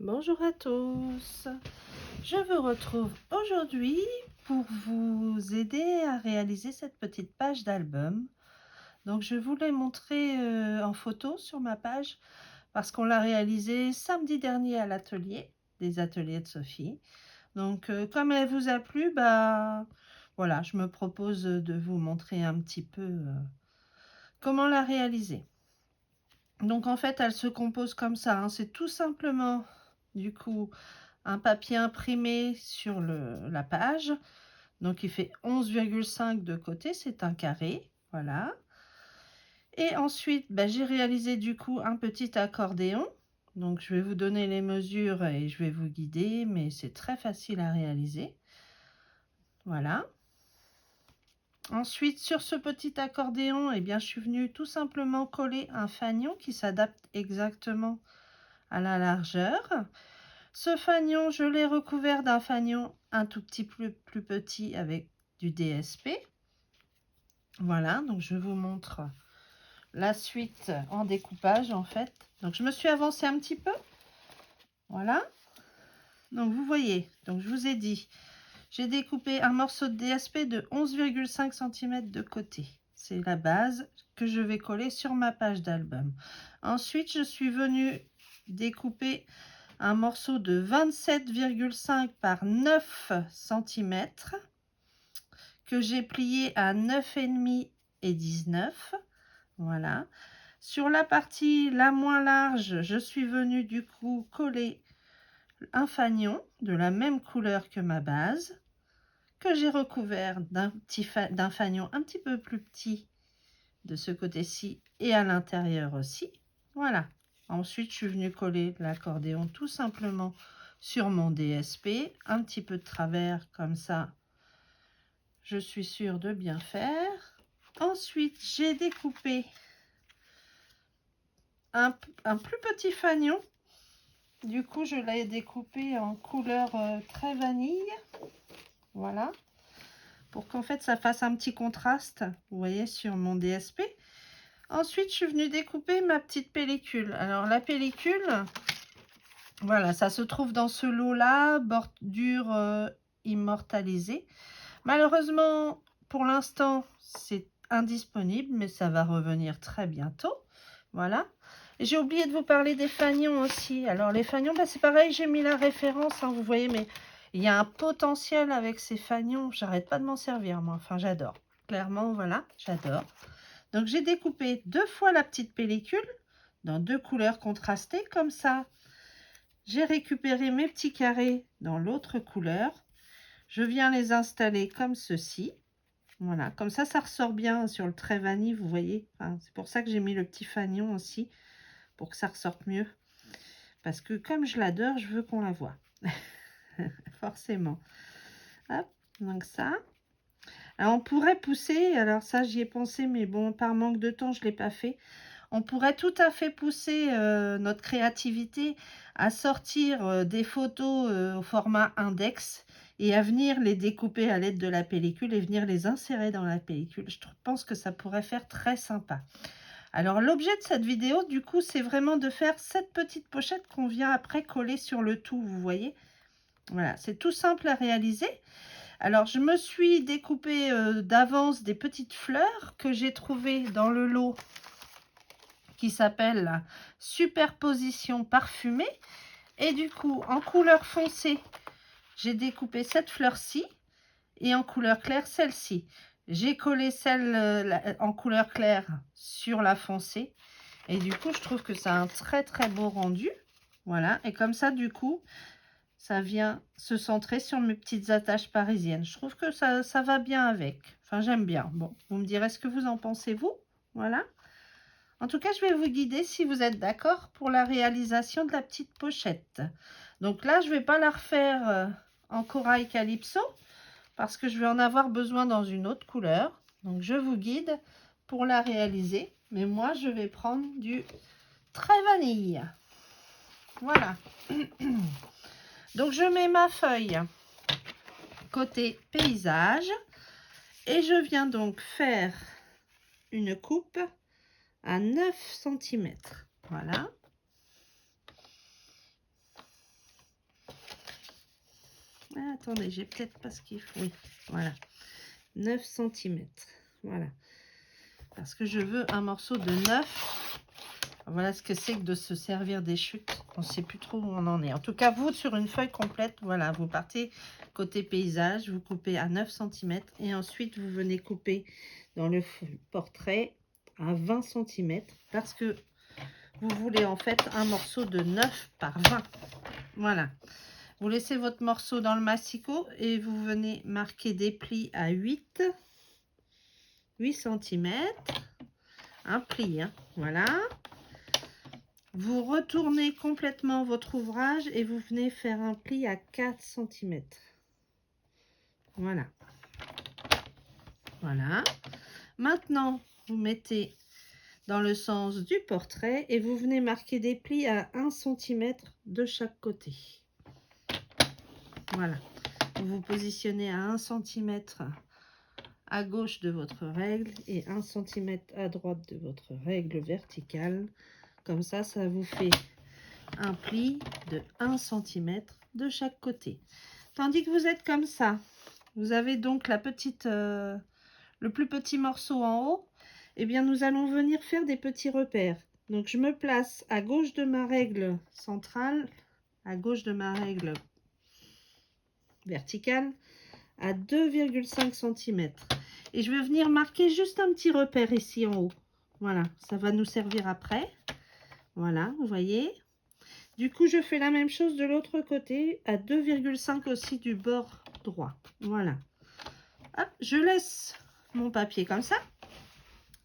Bonjour à tous, je vous retrouve aujourd'hui pour vous aider à réaliser cette petite page d'album. Donc je vous l'ai montré en photo sur ma page parce qu'on l'a réalisé samedi dernier à l'atelier, des ateliers de Sophie. Donc comme elle vous a plu, voilà, je me propose de vous montrer un petit peu comment la réaliser. Donc en fait elle se compose comme ça, hein. C'est tout simplement du coup un papier imprimé sur la page, donc il fait 11,5 de côté, c'est un carré, voilà. Et ensuite, j'ai réalisé du coup un petit accordéon, donc je vais vous donner les mesures et je vais vous guider, mais c'est très facile à réaliser, voilà. Ensuite, sur ce petit accordéon, je suis venue tout simplement coller un fanion qui s'adapte exactement à la largeur. Ce fanion, je l'ai recouvert d'un fanion un tout petit peu plus petit avec du DSP. Voilà, donc je vous montre la suite en découpage en fait. Donc je me suis avancée un petit peu. Voilà. Donc vous voyez, donc je vous ai dit, j'ai découpé un morceau de DSP de 11,5 cm de côté. C'est la base que je vais coller sur ma page d'album. Ensuite, je suis venue découper un morceau de 27,5 par 9 cm que j'ai plié à 9,5 et 19. Voilà. Sur la partie la moins large, je suis venue du coup coller un fanion de la même couleur que ma base, que j'ai recouvert d'un fanion un petit peu plus petit de ce côté-ci et à l'intérieur aussi. Voilà. Ensuite, je suis venue coller l'accordéon tout simplement sur mon DSP, un petit peu de travers comme ça, je suis sûre de bien faire. Ensuite, j'ai découpé un plus petit fanion. Du coup, je l'ai découpé en couleur très vanille. Voilà. Pour qu'en fait, ça fasse un petit contraste, vous voyez, sur mon DSP. Ensuite, je suis venue découper ma petite pellicule. Alors, la pellicule, voilà, ça se trouve dans ce lot-là, bordure immortalisée. Malheureusement, pour l'instant, c'est indisponible, mais ça va revenir très bientôt. Voilà. J'ai oublié de vous parler des fanions aussi. Alors, les fanions, c'est pareil, j'ai mis la référence, hein, vous voyez, mais il y a un potentiel avec ces fanions. J'arrête pas de m'en servir, moi. Enfin, j'adore. Clairement, voilà, j'adore. Donc, j'ai découpé 2 fois la petite pellicule dans 2 couleurs contrastées, comme ça. J'ai récupéré mes petits carrés dans l'autre couleur. Je viens les installer comme ceci. Voilà, comme ça, ça ressort bien sur le trait vanille, vous voyez. Enfin, c'est pour ça que j'ai mis le petit fanion aussi, pour que ça ressorte mieux. Parce que comme je l'adore, je veux qu'on la voie. Forcément. Hop, donc ça. Alors, on pourrait pousser, alors ça, j'y ai pensé, mais bon, par manque de temps, je ne l'ai pas fait. On pourrait tout à fait pousser notre créativité à sortir des photos au format index et à venir les découper à l'aide de la pellicule et venir les insérer dans la pellicule. Je pense que ça pourrait faire très sympa. Alors l'objet de cette vidéo, du coup, c'est vraiment de faire cette petite pochette qu'on vient après coller sur le tout, vous voyez. Voilà, c'est tout simple à réaliser. Alors je me suis découpé d'avance des petites fleurs que j'ai trouvées dans le lot qui s'appelle Superposition parfumée. Et du coup, en couleur foncée, j'ai découpé cette fleur-ci et en couleur claire, celle-ci. J'ai collé celle en couleur claire sur la foncée. Et du coup, je trouve que ça a un très très beau rendu. Voilà, et comme ça, du coup, ça vient se centrer sur mes petites attaches parisiennes. Je trouve que ça va bien avec. Enfin, j'aime bien. Bon, vous me direz ce que vous en pensez, vous. Voilà. En tout cas, je vais vous guider si vous êtes d'accord pour la réalisation de la petite pochette. Donc là, je ne vais pas la refaire en corail calypso parce que je vais en avoir besoin dans une autre couleur. Donc, je vous guide pour la réaliser. Mais moi, je vais prendre du très vanille. Voilà. Donc, je mets ma feuille côté paysage et je viens donc faire une coupe à 9 cm. Voilà. attendez, j'ai peut-être pas ce qu'il faut. Oui, voilà. 9 cm. Voilà. Parce que je veux un morceau de 9. Voilà ce que c'est que de se servir des chutes. On ne sait plus trop où on en est. En tout cas, vous, sur une feuille complète, voilà, vous partez côté paysage, vous coupez à 9 cm et ensuite, vous venez couper dans le portrait à 20 cm parce que vous voulez en fait un morceau de 9 par 20. Voilà. Vous laissez votre morceau dans le massicot et vous venez marquer des plis à 8 cm. Un pli, hein. Voilà. Vous retournez complètement votre ouvrage et vous venez faire un pli à 4 cm. Voilà. Voilà. Maintenant, vous mettez dans le sens du portrait et vous venez marquer des plis à 1 cm de chaque côté. Voilà. Vous vous positionnez à 1 cm à gauche de votre règle et 1 cm à droite de votre règle verticale. Comme ça, ça vous fait un pli de 1 cm de chaque côté. Tandis que vous êtes comme ça, vous avez donc la petite, le plus petit morceau en haut. Eh bien, nous allons venir faire des petits repères. Donc, je me place à gauche de ma règle centrale, à gauche de ma règle verticale, à 2,5 cm. Et je vais venir marquer juste un petit repère ici en haut. Voilà, ça va nous servir après. Voilà, vous voyez. Du coup, je fais la même chose de l'autre côté, à 2,5 aussi du bord droit. Voilà. Hop, je laisse mon papier comme ça.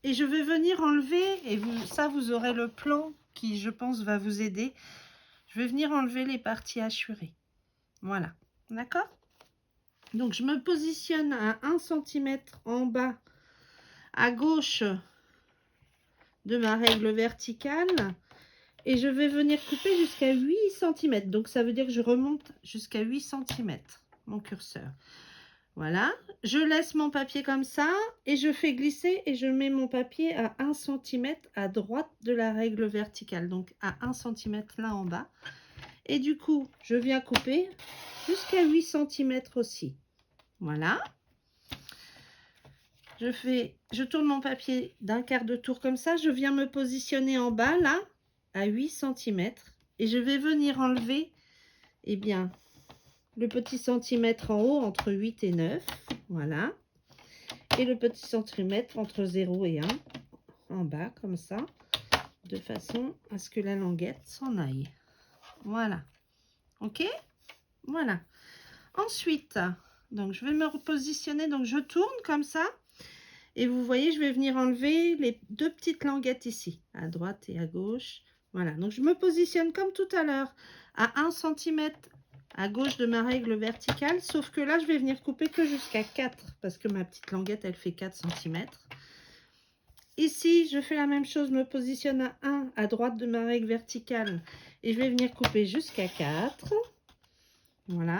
Et je vais venir enlever, et vous aurez le plan qui, je pense, va vous aider. Je vais venir enlever les parties hachurées. Voilà. D'accord? Donc, je me positionne à 1 cm en bas, à gauche de ma règle verticale. Et je vais venir couper jusqu'à 8 cm. Donc, ça veut dire que je remonte jusqu'à 8 cm, mon curseur. Voilà. Je laisse mon papier comme ça et je fais glisser et je mets mon papier à 1 cm à droite de la règle verticale. Donc, à 1 cm là en bas. Et du coup, je viens couper jusqu'à 8 cm aussi. Voilà. Je tourne mon papier d'un quart de tour comme ça. Je viens me positionner en bas là, à 8 cm. Et je vais venir enlever, eh bien, le petit centimètre en haut entre 8 et 9. Voilà. Et le petit centimètre entre 0 et 1 en bas, comme ça. De façon à ce que la languette s'en aille. Voilà. OK? Voilà. Ensuite, donc je vais me repositionner. Donc je tourne comme ça. Et vous voyez, je vais venir enlever les deux petites languettes ici, à droite et à gauche. Voilà, donc je me positionne comme tout à l'heure, à 1 cm à gauche de ma règle verticale, sauf que là, je vais venir couper que jusqu'à 4, parce que ma petite languette, elle fait 4 cm. Ici, je fais la même chose, je me positionne à 1 à droite de ma règle verticale, et je vais venir couper jusqu'à 4. Voilà.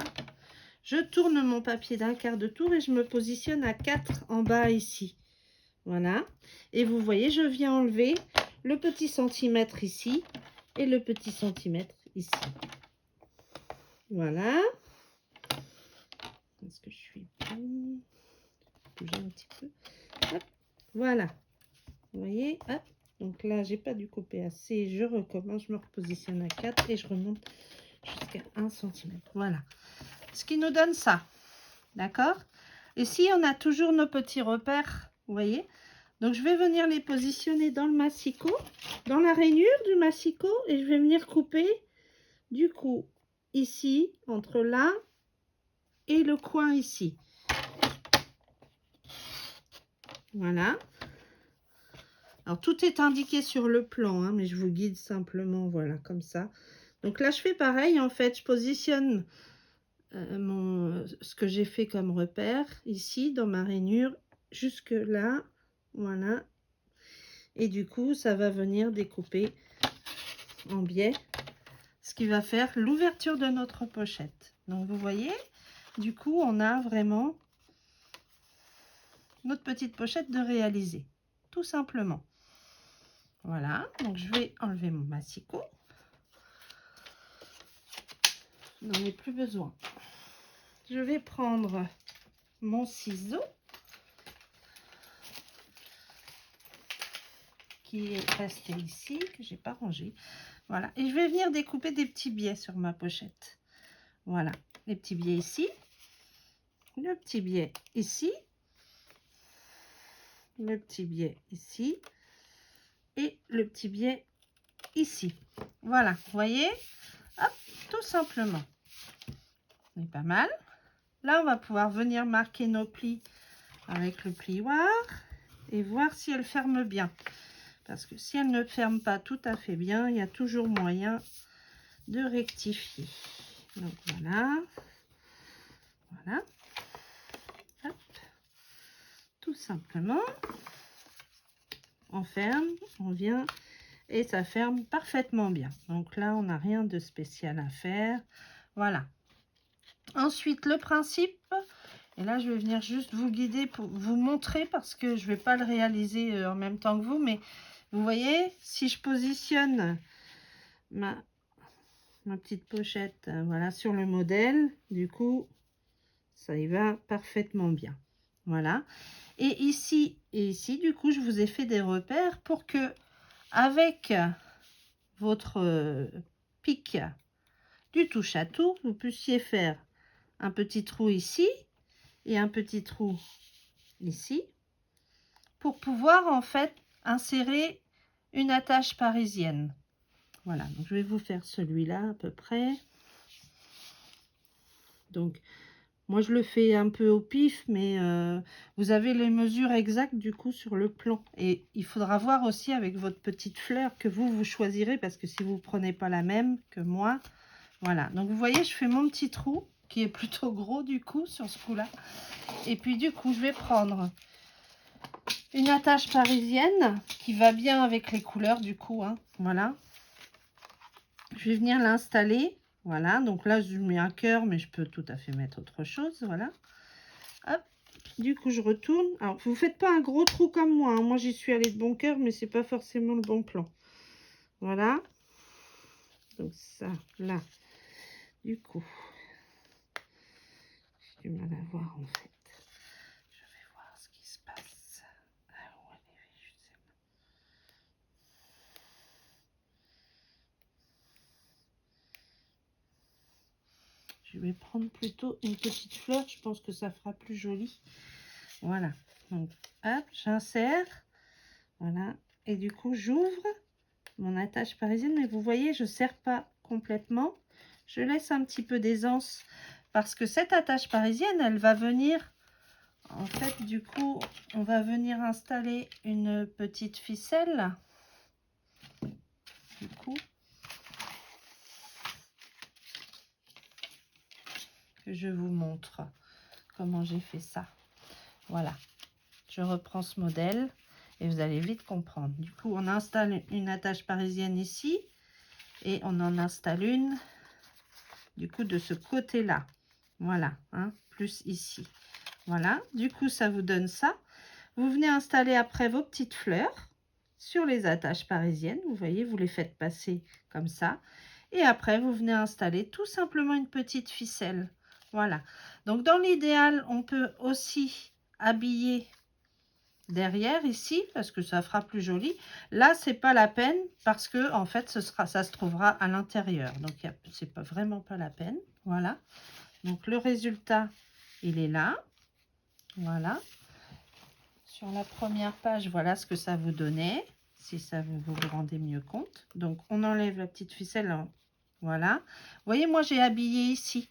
Je tourne mon papier d'un quart de tour et je me positionne à 4 en bas ici. Voilà. Et vous voyez, je viens enlever le petit centimètre ici et le petit centimètre ici. Voilà. Est-ce que je suis bon? Bouger un petit peu. Hop. Voilà. Vous voyez, hop. Donc là, j'ai pas dû couper assez. Je recommence, je me repositionne à 4 et je remonte jusqu'à 1 cm. Voilà. Ce qui nous donne ça. D'accord? Ici, on a toujours nos petits repères. Vous voyez? Donc, je vais venir les positionner dans le massicot, dans la rainure du massicot, et je vais venir couper, du coup, ici, entre là et le coin ici. Voilà. Alors, tout est indiqué sur le plan, hein, mais je vous guide simplement, voilà, comme ça. Donc là, je fais pareil, en fait, je positionne ce que j'ai fait comme repère, ici, dans ma rainure, jusque là, voilà. Et du coup, ça va venir découper en biais, ce qui va faire l'ouverture de notre pochette. Donc, vous voyez, du coup, on a vraiment notre petite pochette de réaliser, tout simplement. Voilà, donc je vais enlever mon massicot. Je n'en ai plus besoin. je vais prendre mon ciseau qui est resté ici, que j'ai pas rangé. Voilà, et je vais venir découper des petits biais sur ma pochette. Voilà, les petits biais ici, le petit biais ici, le petit biais ici et le petit biais ici. Voilà, vous voyez, hop, tout simplement. C'est pas mal. Là, on va pouvoir venir marquer nos plis avec le plioir et voir si elle ferme bien. Parce que si elle ne ferme pas tout à fait bien, il y a toujours moyen de rectifier. Donc voilà. Voilà. Hop. Tout simplement. On ferme, on vient et ça ferme parfaitement bien. Donc là, on n'a rien de spécial à faire. Voilà. Ensuite, le principe, et là, je vais venir juste vous guider pour vous montrer parce que je ne vais pas le réaliser en même temps que vous, mais vous voyez, si je positionne ma petite pochette voilà, sur le modèle, du coup, ça y va parfaitement bien. Voilà. Et ici, du coup, je vous ai fait des repères pour que, avec votre pic du touche à tout, vous puissiez faire un petit trou ici et un petit trou ici pour pouvoir en fait insérer une attache parisienne. Voilà, donc je vais vous faire celui-là à peu près. Donc moi je le fais un peu au pif, mais vous avez les mesures exactes du coup sur le plan. Et il faudra voir aussi avec votre petite fleur que vous choisirez, parce que si vous ne prenez pas la même que moi, voilà. Donc vous voyez, je fais mon petit trou qui est plutôt gros du coup sur ce coup-là. Et puis du coup, je vais prendre une attache parisienne qui va bien avec les couleurs du coup, hein. Voilà. Je vais venir l'installer. Voilà, donc là je mets un cœur, mais je peux tout à fait mettre autre chose. Voilà. Hop. Du coup, je retourne. Alors, vous faites pas un gros trou comme moi, hein. Moi, j'y suis allée de bon cœur, mais c'est pas forcément le bon plan. Voilà. Donc ça, là, du coup, j'ai du mal à voir en fait. Je vais voir ce qui se passe. Ah, où elle est, je sais pas. Je vais prendre plutôt une petite fleur. Je pense que ça fera plus joli. Voilà. Donc, hop, j'insère. Voilà. Et du coup, j'ouvre mon attache parisienne. Mais vous voyez, je ne serre pas complètement. Je laisse un petit peu d'aisance. Parce que cette attache parisienne, elle va venir... En fait, du coup, on va venir installer une petite ficelle. Du coup... je vous montre comment j'ai fait ça. Voilà, je reprends ce modèle et vous allez vite comprendre. Du coup, on installe une attache parisienne ici et on en installe une du coup de ce côté là. Voilà, hein, plus ici. Voilà, du coup ça vous donne ça. Vous venez installer après vos petites fleurs sur les attaches parisiennes. Vous voyez, vous les faites passer comme ça. Et après, vous venez installer tout simplement une petite ficelle. Voilà. Donc, dans l'idéal, on peut aussi habiller derrière ici parce que ça fera plus joli. Là, c'est pas la peine parce que en fait, ça se trouvera à l'intérieur. Donc, c'est pas vraiment pas la peine. Voilà. Donc, le résultat, il est là. Voilà. Sur la première page, voilà ce que ça vous donnait. Si ça vous vous rendez mieux compte. Donc, on enlève la petite ficelle. Voilà. Vous voyez, moi, j'ai habillé ici.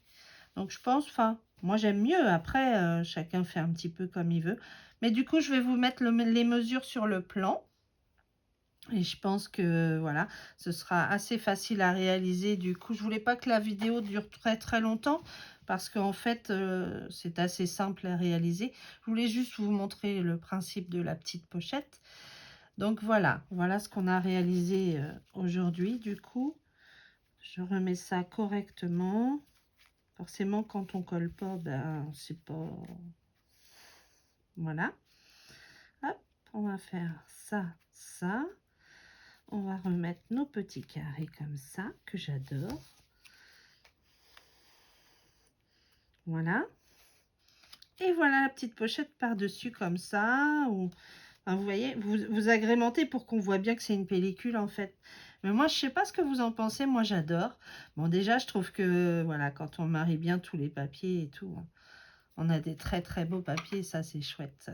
Donc, je pense, enfin, moi, j'aime mieux. Après, chacun fait un petit peu comme il veut. Mais du coup, je vais vous mettre les mesures sur le plan. Et je pense que, voilà, ce sera assez facile à réaliser. Du coup, je voulais pas que la vidéo dure très, très longtemps. Parce qu'en fait, c'est assez simple à réaliser. Je voulais juste vous montrer le principe de la petite pochette. Donc, voilà. Voilà ce qu'on a réalisé aujourd'hui, du coup. Je remets ça correctement. Forcément, quand on colle pas, ben, c'est pas... Voilà. Hop, on va faire ça, ça. On va remettre nos petits carrés comme ça, que j'adore. Voilà. Et voilà la petite pochette par-dessus comme ça. Ou, enfin, vous voyez, vous agrémentez pour qu'on voit bien que c'est une pellicule en fait. Mais moi, je sais pas ce que vous en pensez. Moi, j'adore. Bon, déjà, je trouve que voilà, quand on marie bien tous les papiers et tout, on a des très très beaux papiers. Ça, c'est chouette.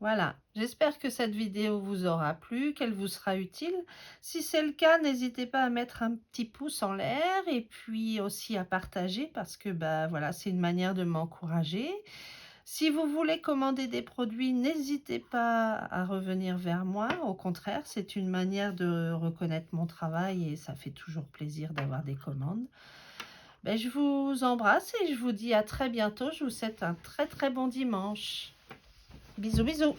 Voilà, j'espère que cette vidéo vous aura plu, qu'elle vous sera utile. Si c'est le cas, n'hésitez pas à mettre un petit pouce en l'air et puis aussi à partager parce que bah voilà, c'est une manière de m'encourager. Si vous voulez commander des produits, n'hésitez pas à revenir vers moi. Au contraire, c'est une manière de reconnaître mon travail et ça fait toujours plaisir d'avoir des commandes. Ben, je vous embrasse et je vous dis à très bientôt. Je vous souhaite un très très bon dimanche. Bisous bisous.